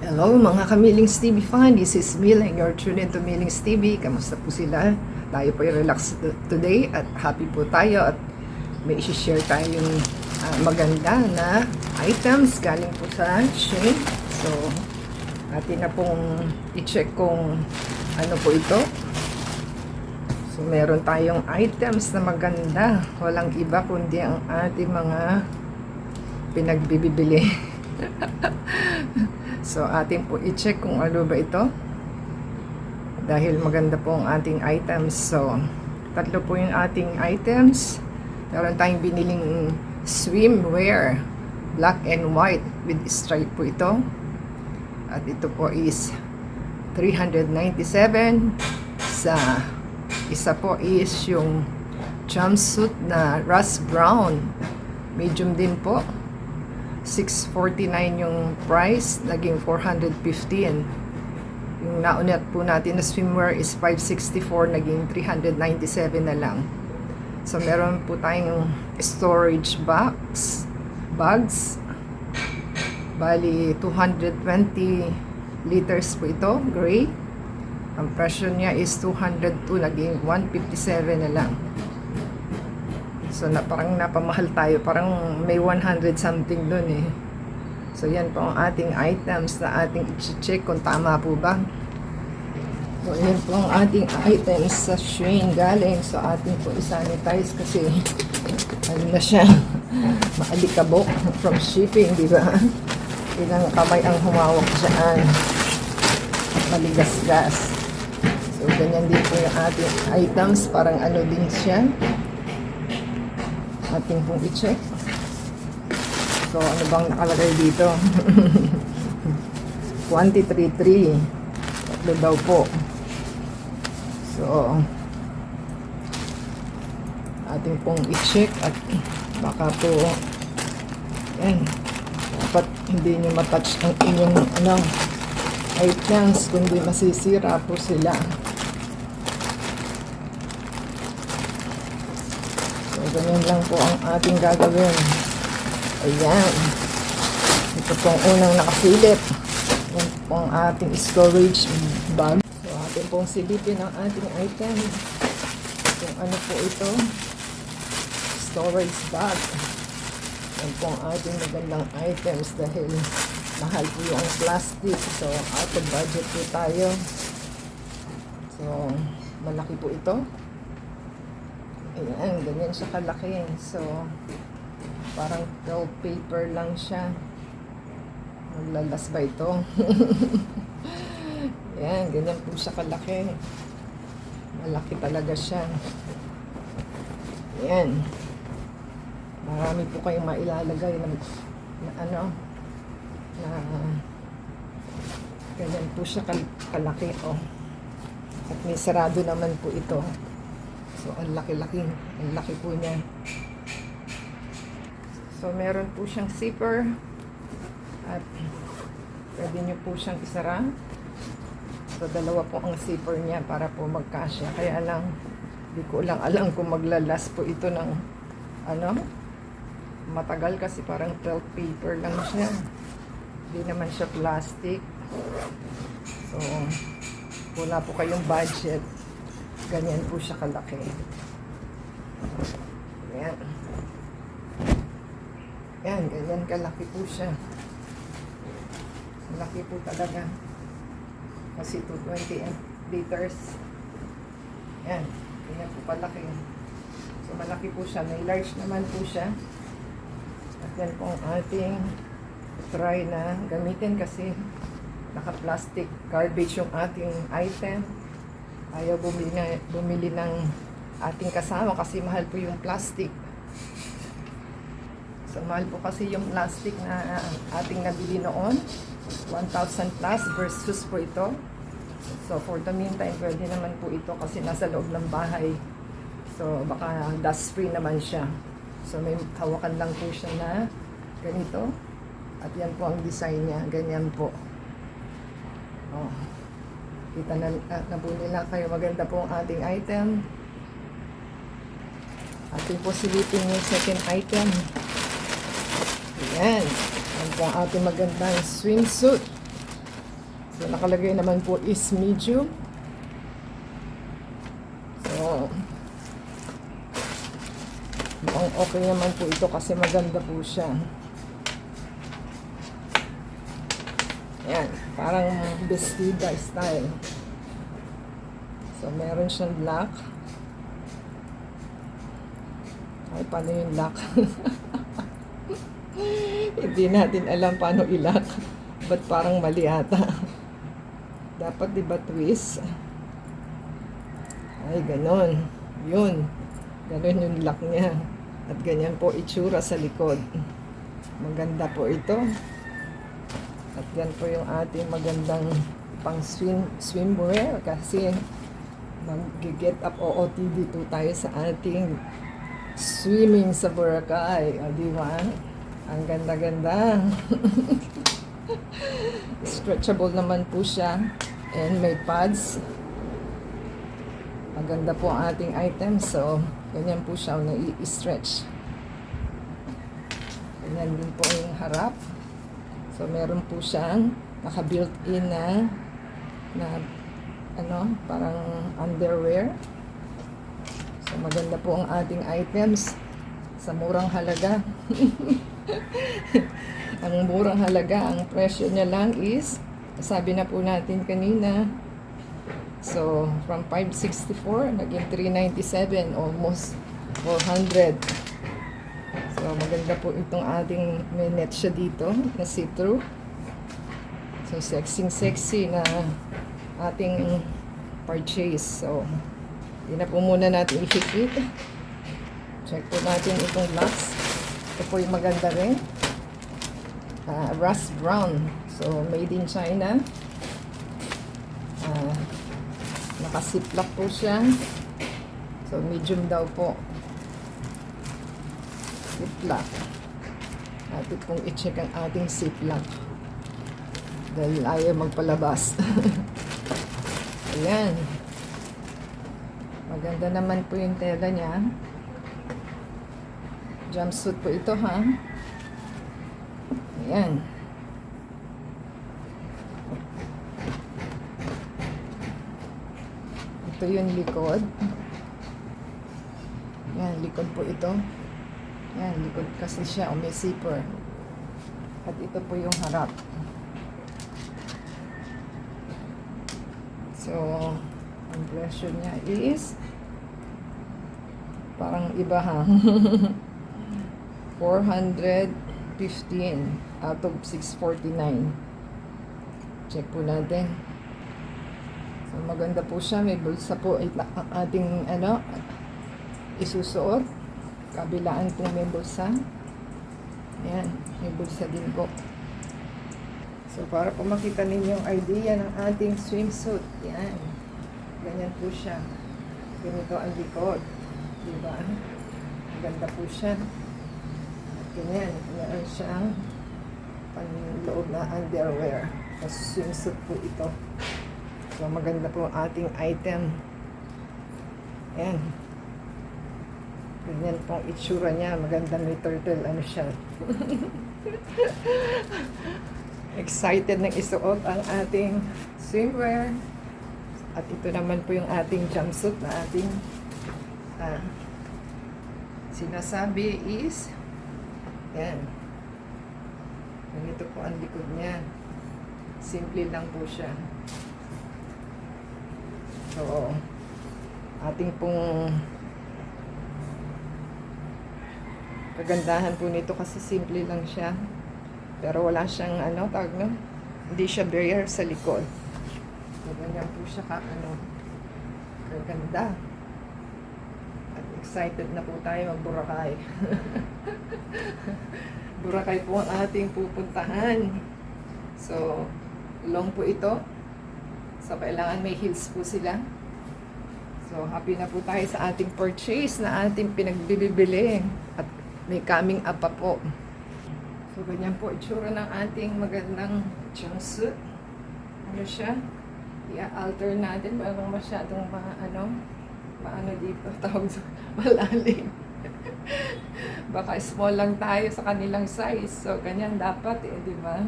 Hello mga ka-Millings TV fan, this is Mil and you're tuned into Millings TV. Kamusta po sila? Tayo po i-relax today at happy po tayo at may isi-share tayong maganda na items galing po sa Shein. So, atin na pong i-check kung ano po ito. So, meron tayong items na maganda. Walang iba kundi ang ating mga pinagbibili. So, atin po i-check kung ano ba ito. Dahil maganda po ang ating items. So, tatlo po yung ating items. Meron tayong biniling swimwear. Black and white with stripe po ito. At ito po is 397. Sa isa po is yung jumpsuit na rust brown. Medium din po. 649 yung price, naging 415. Yung naunat po natin na swimwear is 564, naging 397 na lang. So meron po tayong storage bags. Bali 220 liters po ito, gray. Ang presyo niya is 202, naging 157 na lang. So, parang napamahal tayo. Parang may 100 something dun eh. So, yan po ang ating items na ating i-check kung tama po ba. So, yan po ang ating items sa Shein galing. So, ating po i-sanitize kasi ano na siya, maalikabok from shipping, di ba? Ilang kamay ang humawak dyan. Maligas-gas. So, ganyan din po yung ating items. Parang ano din siya. Ating pong i-check. So, ano bang nakalagay dito? Quantity 3. Tatlo daw po. So, ating pong i-check at baka po yan. Dapat hindi nyo matouch ang inyong items kundi masisira po sila. Ganyan lang po ang ating gagawin. Ayan. Ito pong unang nakasilip. Yan po ang ating storage bag. So, ating pong silipin ang ating item. Kung ano po ito. Storage bag. Yan po ang ating magandang items dahil mahal po yung plastic. So, out of budget po tayo. So, malaki po ito. Ayan, ganyan siya kalaki. So, parang gold paper lang siya. Maglalas ba ito? Ayan, ganyan po siya kalaki. Malaki talaga siya. Ayan. Marami po kayong mailalagay na ganyan po siya kalaki. Oh. At may sarado naman po ito. So, ang laki-laki. Ang laki po niya. So, meron po siyang zipper. At pwede nyo po siyang isara. So, dalawa po ang zipper niya para po magkasya. Kaya lang, di ko lang alam kung maglalas po ito ng matagal kasi parang 12 paper lang siya. Hindi naman siya plastic. So, wala po kayong budget. Ganyan po siya kalaki. Ayan. Ayan, ganyan kalaki po siya. Malaki po talaga. Kasi 220 liters. Ayan, ganyan po kalaki. So, malaki po siya. May large naman po siya. At yan po ang ating try na gamitin kasi naka-plastic garbage yung ating item. Ayaw bumili ng ating kasama kasi mahal po yung plastic. So, mahal po kasi yung plastic na ating nabili noon. 1,000 plus versus po ito. So, for the meantime, pwede naman po ito kasi nasa loob ng bahay. So, baka dust-free naman siya. So, may hawakan lang po siya na ganito. At yan po ang design niya. Ganyan po. Oh. Kita na po nila kayo. Maganda po ang ating item. Ating po silipin yung second item. Ayan. Yan po ang ating magandang swimsuit. So, nakalagay naman po is medium. So, mukhang okay naman po ito kasi maganda po siya. Yan, parang bestida style. So, meron siyang black. Ay, paano yung lock? Hindi natin alam paano i-lock. Ba't parang mali ata? Dapat diba twist? Ay, ganon. Yun. Ganon yung lock niya. At ganyan po itsura sa likod. Maganda po ito. At yan po yung ating magandang pang swimwear kasi mag-get up OOTD po tayo sa ating swimming sa Boracay. O, di ba? Ang ganda-ganda. Stretchable naman po siya. And may pads. Maganda po ang ating item. So, ganyan po siya na-i-stretch. Ganyan din po yung harap. So, meron po siyang naka-built-in na parang underwear. So, maganda po ang ating items sa murang halaga. Ang murang halaga, ang presyo niya lang is, sabi na po natin kanina, so, from 564, naging 397, almost 400. So, maganda po itong ating may net siya dito, na see-through. So, sexy na ating purchase. So, hindi na po muna natin i-fit. Check po natin itong locks. Ito po yung maganda rin. Rust brown. So, made in China. Naka-ziplock po siya. So, medium daw po. Ziplock. Atin pong i-check ang ating ziplock. Dahil ayaw magpalabas. Ayan. Maganda naman po yung tela niya. Jumpsuit po ito, ha? Ayan. Ito yung likod. Ayan, likod po ito. Ayan, likod kasi siya. O may zipper. At ito po yung harap. So, ang presyo niya is parang iba, ha? 415 out of 649. Check po natin. So, maganda po siya. May bulsa po ang ating isusuot. Kabilaan po may bulsa. Ayan, may bulsa din po. So, para po makita ninyo yung idea ng ating swimsuit. Yan. Ganyan po siya. Ganito ang likod. Diba? Ganda po siya. At ganyan. Meron siyang panloob na underwear. Tapos swimsuit po ito. So, maganda po ang ating item. Yan. Ganyan po ang itsura niya. Maganda may turtle. Ano siya? Excited nang isuot ang ating swimwear. At ito naman po yung ating jumpsuit na ating sinasabi is yan. Ganito po ang likod niya. Simple lang po siya. So, ating pong kagandahan po nito kasi simple lang siya. Pero wala siyang hindi siya barrier sa likod. So, ganyan po siya kaganda. At excited na po tayo mag-Boracay. Boracay po ang ating pupuntahan. So, long po ito. So, kailangan may heels po sila. So, happy na po tayo sa ating purchase na ating pinagbibili. At may coming up pa po. So, ganyan po itsura ng ating magandang jumpsuit. Ano siya? I-alter natin. Parang masyadong maano dito. Tawag sa malalim. Baka small lang tayo sa kanilang size. So, ganyan dapat di ba?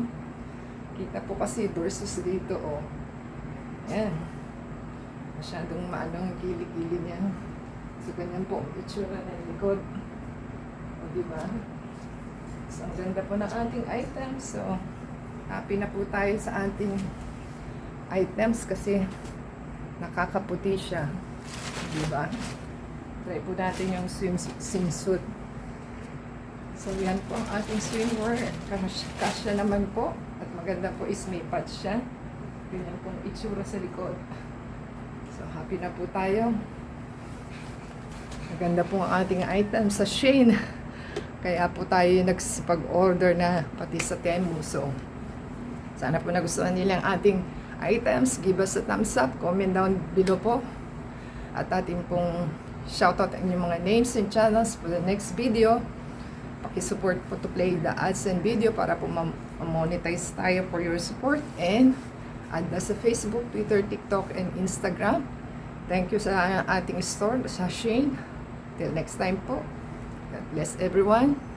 Kita po kasi versus dito, oh. Ayan. Masyadong maanong kilikili niya. So, ganyan po itsura ng likod. O, diba? So, ang ganda po ng ating items. So, happy na po tayo sa ating items kasi nakakaputi siya. Diba? Try po natin yung swimsuit. So, yan po ang ating swimwear. Kasya naman po. At maganda po is may patch siya. Ganyan pong itsura sa likod. So, happy na po tayo. Maganda po ang ating item sa Shein. Kaya po tayo nagsipag-order na pati sa Temu. So, sana po nagustuhan nila ang ating items. Give us a thumbs up. Comment down below po. At ating pong shoutout ang inyong mga names and channels for the next video. Pakisupport po to play the ads and video para po ma-monetize tayo for your support. And add us sa Facebook, Twitter, TikTok, and Instagram. Thank you sa ating store, sa Shein. Till next time po. God bless everyone.